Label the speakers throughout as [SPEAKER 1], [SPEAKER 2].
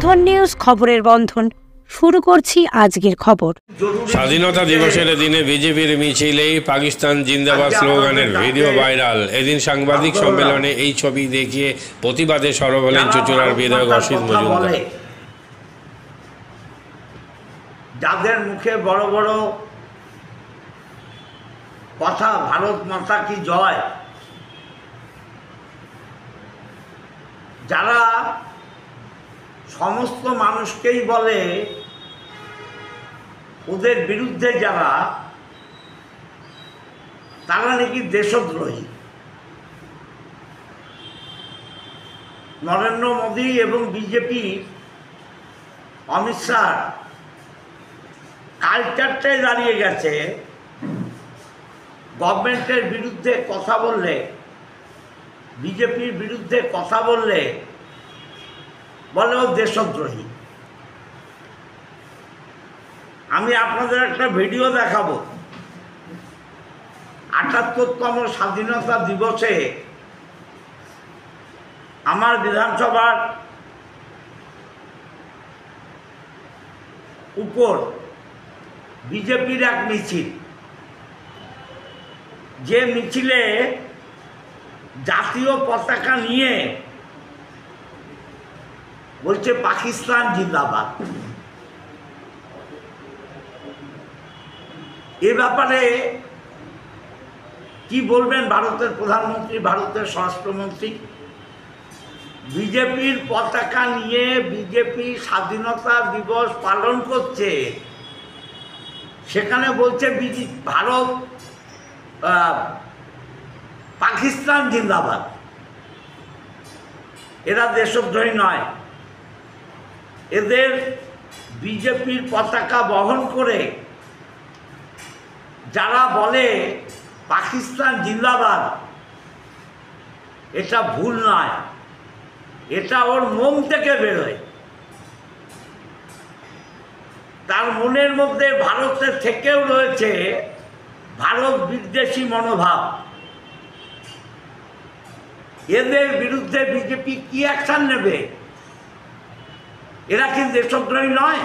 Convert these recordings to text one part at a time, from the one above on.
[SPEAKER 1] বন্ধন news, খবরের বন্ধন। শুরু করছি আজকের খবর।
[SPEAKER 2] স্বাধীনতা দিবসের দিনে বিজেপির মিছিলেই পাকিস্তান জিন্দাবাদ স্লোগানের ভিডিও ভাইরাল। এদিন সাংবাদিক সম্মেলনে এই ছবি দেখিয়ে প্রতিবাদে সরব হলেন চুঁচুড়ার বিধায়ক অসিত মজুমদার।
[SPEAKER 3] যাদের মুখে বড় বড় কথা, ভারত মাতা কি জয়, যারা সমস্ত মানুষকেই বলে ওদের বিরুদ্ধে যারা, তারা নাকি দেশদ্রোহী। নরেন্দ্র মোদী এবং বিজেপি অমিত শাহ কালচারটাই দাঁড়িয়ে গেছে, গভর্নমেন্টের বিরুদ্ধে কথা বললে, বিজেপির বিরুদ্ধে কথা বললে বলে ও দেশদ্রোহী। আমি আপনাদের একটা ভিডিও দেখাবো। ৭৮তম স্বাধীনতা দিবসে আমার বিধানসভার উপর বিজেপির এক মিছিল, যে মিছিলে জাতীয় পতাকা নিয়ে বলছে পাকিস্তান জিন্দাবাদ। এ ব্যাপারে কি বলবেন ভারতের প্রধানমন্ত্রী, ভারতের স্বরাষ্ট্রমন্ত্রী? বিজেপির পতাকা নিয়ে বিজেপি স্বাধীনতা দিবস পালন করছে, সেখানে বলছে ভারত পাকিস্তান জিন্দাবাদ। এরা দেশদ্রোহী নয়। এদের বিজেপির পতাকা বহন করে যারা বলে পাকিস্তান জিন্দাবাদ, এটা ভুল নয়, এটা ওর মন থেকে বেরোয়। তার মনের মধ্যে ভারতের থেকেও রয়েছে ভারত বিদ্বেষী মনোভাব। এদের বিরুদ্ধে বিজেপি কি অ্যাকশন নেবে? এরা কি দেশদ্রোহী নয়?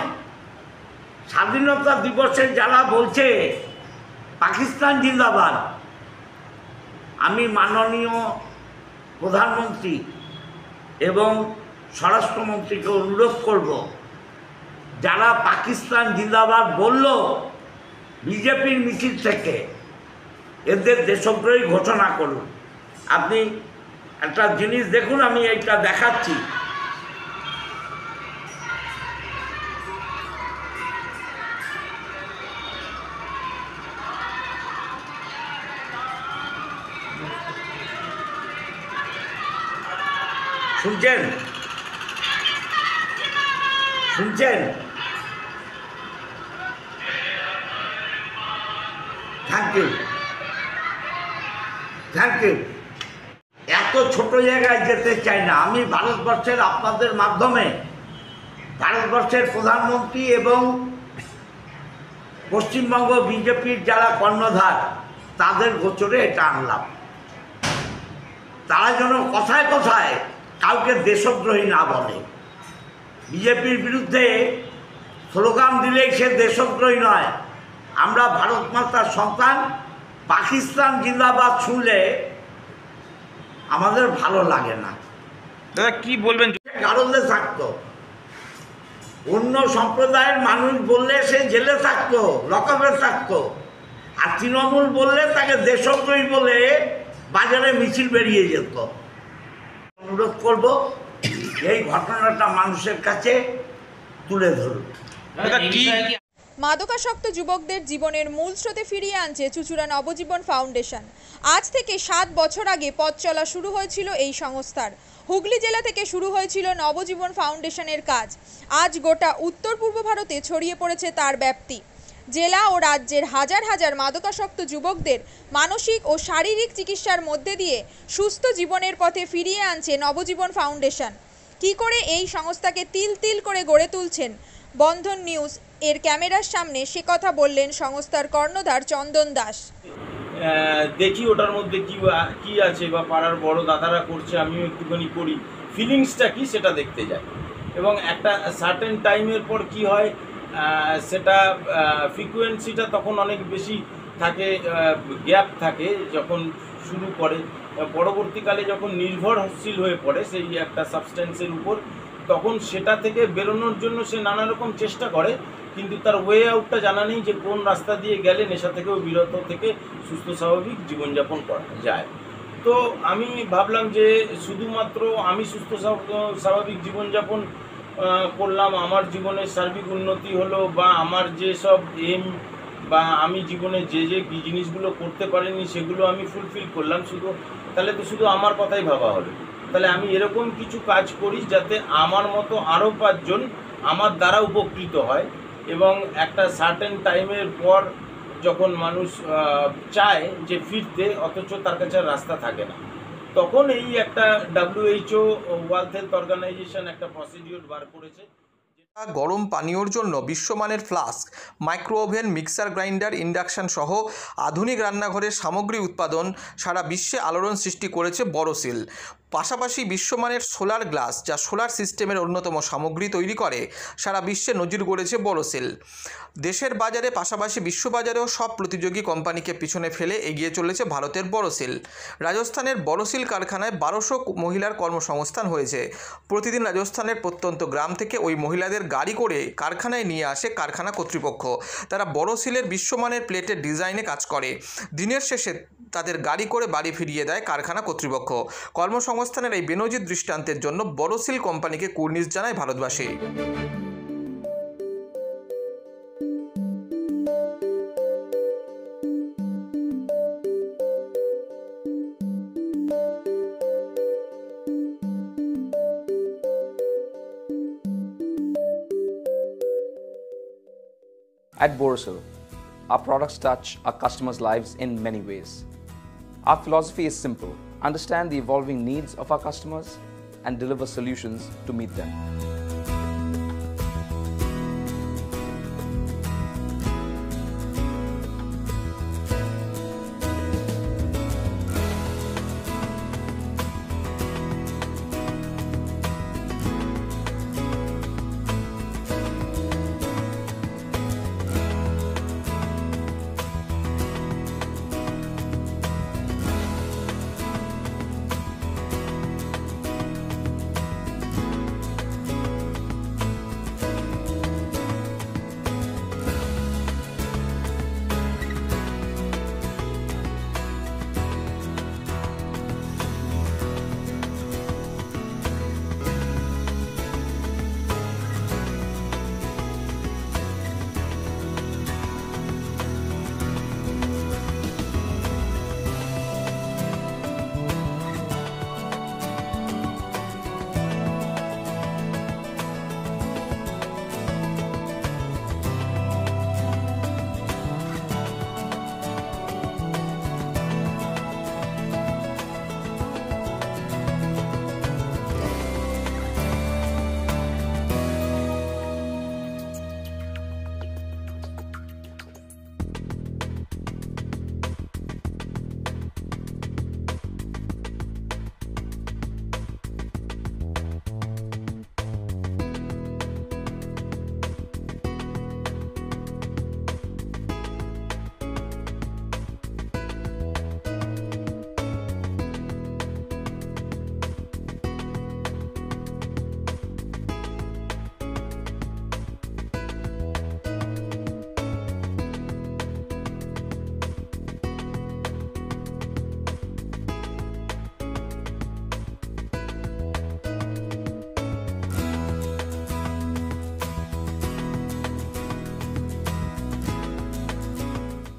[SPEAKER 3] স্বাধীনতা দিবসে যারা বলছে পাকিস্তান জিন্দাবাদ, আমি মাননীয় প্রধানমন্ত্রী এবং স্বরাষ্ট্রমন্ত্রীকে অনুরোধ করব, যারা পাকিস্তান জিন্দাবাদ বলল বিজেপির মিছিল থেকে, এদের দেশদ্রোহী ঘোষণা করুন। আপনি একটা জিনিস দেখুন, আমি এইটা দেখাচ্ছি। শুনছেন? শুনছেন? Thank you, thank you. এত ছোট জায়গায় যেতে চাই না। আমি ভারতবর্ষের, আপনাদের মাধ্যমে ভারতবর্ষের প্রধানমন্ত্রী এবং পশ্চিমবঙ্গ বিজেপির যারা কর্ণধার, তাদের গোচরে এটা আনলাম। তারা যেন কথায় কথায় কাউকে দেশদ্রোহী না বলে। বিজেপির বিরুদ্ধে স্লোগান দিলেই সে দেশদ্রোহী নয়। আমরা ভারত মাতার সন্তান, পাকিস্তান জিন্দাবাদ শুনলে আমাদের ভালো লাগে না।
[SPEAKER 4] দাদা কি বলবেন?
[SPEAKER 3] কারণে থাকতো, অন্য সম্প্রদায়ের মানুষ বললে সে জেলে থাকতো, লকআপে থাকতো, আর তৃণমূল বললে তাকে দেশদ্রোহী বলে বাজারে মিছিল বেরিয়ে যেত। অনুরোধ করব এই ঘটনাটা মানুষের কাছে তুলে ধরুন।
[SPEAKER 5] মাদকাসক্ত যুবকদের জীবনের মূল স্রোতে ফিরিয়ে আনছে চুঁচুড়া নবজীবন ফাউন্ডেশন। আজ থেকে 7 বছর আগে পথ চলা শুরু হয়েছিল এই সংস্থার। হুগলি জেলা থেকে শুরু হয়েছিল নবজীবন ফাউন্ডেশনের কাজ। আজ গোটা উত্তর পূর্ব ভারতে ছড়িয়ে পড়েছে তার ব্যাপ্তি। জেলা ও রাজ্যের হাজার হাজার মাদকাসক্ত যুবকদের মানসিক ও শারীরিক চিকিৎসার মধ্যে দিয়ে সুস্থ জীবনের পথে ফিরিয়ে আনছে নবজীবন ফাউন্ডেশন। কী করে এই সংস্থাকে তিল তিল করে গড়ে তুলছেন বন্ধন নিউজ এর ক্যামেরার সামনে, সে কথা বললেন সংস্থার কর্ণধার চন্দন দাস।
[SPEAKER 4] দেখি ওটার মধ্যে কি আছে, বা পাড়ার বড় দাদারা করছে, আমিও একটুখানি করি, ফিলিংসটা কি সেটা দেখতে যাই। এবং একটা সার্টেন টাইমের পর কি হয় সেটা ফ্রিকোয়েন্সিটা তখন অনেক বেশি থাকে, গ্যাপ থাকে যখন শুরু করে, পরবর্তীকালে যখন নির্ভরশীল হয়ে পড়ে সেই একটা সাবস্টেন্সের উপর, তখন সেটা থেকে বেরোনোর জন্য সে নানা রকম চেষ্টা করে, কিন্তু তার ওয়ে আউটটা জানা নেই যে কোন রাস্তা দিয়ে গেলে নেশা থেকেও বিরত থেকে সুস্থ স্বাভাবিক জীবনযাপন করা যায়। তো আমি ভাবলাম যে শুধুমাত্র আমি সুস্থ স্বাভাবিক জীবনযাপন করলাম, আমার জীবনের সার্বিক উন্নতি হলো, বা আমার যেসব এম বা আমি জীবনে যে জিনিসগুলো করতে পারিনি সেগুলো আমি ফুলফিল করলাম, তাহলে তো শুধু আমার কথাই ভাবা হলো। তাহলে আমি এরকম কিছু কাজ করি যাতে আমার মতো আরও 5 জন আমার দ্বারা উপকৃত হয়, এবং একটা সার্টেন টাইমের পর যখন মানুষ চায় যে ফিরতে, অথচ তার কাছে রাস্তা থাকে না, তখন এই একটা WHO ওয়ার্ল্ড হেলথ অর্গানাইজেশন একটা প্রসিডিওর বার করেছে।
[SPEAKER 6] গরম পানীয়র জন্য বিশ্বমানের flask, micro oven, mixer grinder, induction সহ আধুনিক রান্নাঘরের সামগ্রী উৎপাদন সারা বিশ্বে আলোড়ন সৃষ্টি করেছে বোরোসিল। পাশাপাশি বিশ্বমানের সোলার গ্লাস, যা সোলার সিস্টেমের অন্যতম সামগ্রী তৈরি করে, সারা বিশ্বে নজির গড়েছে বোরোসিল। দেশের বাজারে পাশাপাশি বিশ্ববাজারেও সব প্রতিযোগী কোম্পানিকে পিছনে ফেলে এগিয়ে চলেছে ভারতের বোরোসিল। রাজস্থানের বোরোসিল কারখানায় 1200 মহিলার কর্মসংস্থান হয়েছে। প্রতিদিন রাজস্থানের প্রত্যন্ত গ্রাম থেকে ওই মহিলাদের গাড়ি করে কারখানায় নিয়ে আসে কারখানা কর্তৃপক্ষ। তারা বোরোসিলের বিশ্বমানের প্লেটের ডিজাইনে কাজ করে। দিনের শেষে তাদের গাড়ি করে বাড়ি ফিরিয়ে দেয় কারখানা কর্তৃপক্ষ। কর্মসংস্থানের এই বেনজির দৃষ্টান্তের জন্য বোরোসিল কোম্পানিকে কুর্নিশ জানায় ভারতবাসী।
[SPEAKER 7] At Borosil, our products touch our customers' lives in many ways. Our philosophy is simple: understand the evolving needs of our customers and deliver solutions to meet them.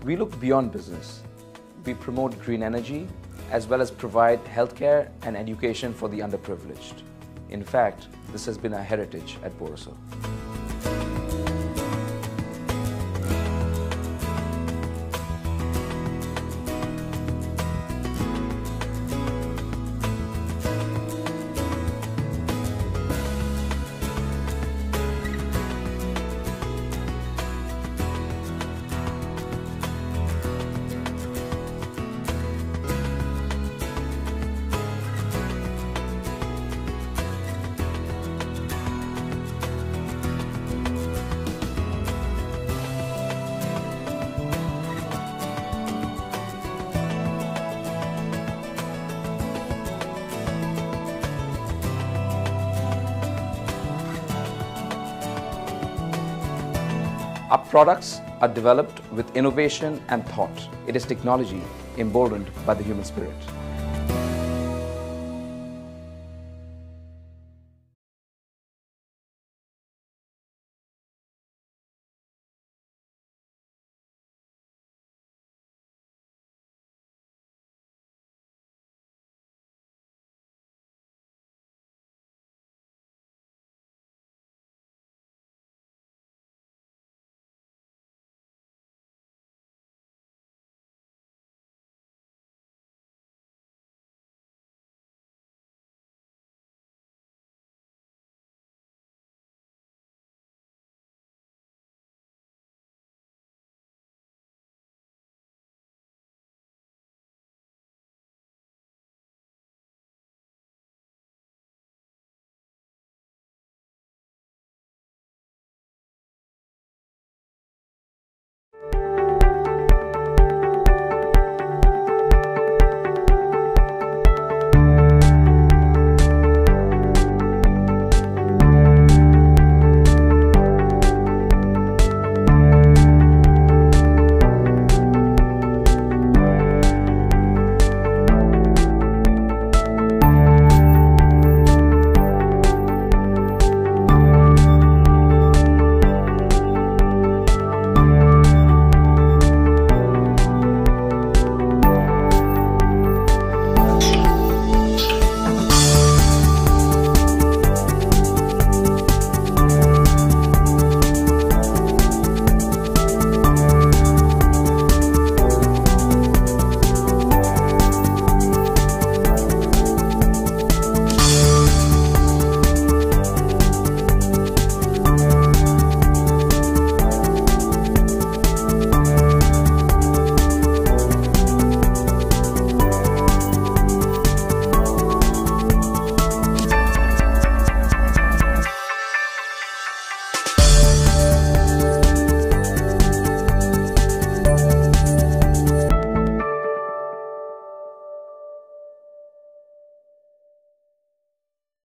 [SPEAKER 7] We look beyond business. We promote green energy as well as provide healthcare and education for the underprivileged. In fact, this has been our heritage at Borosil. Our products are developed with innovation and thought. It is technology emboldened by the human spirit.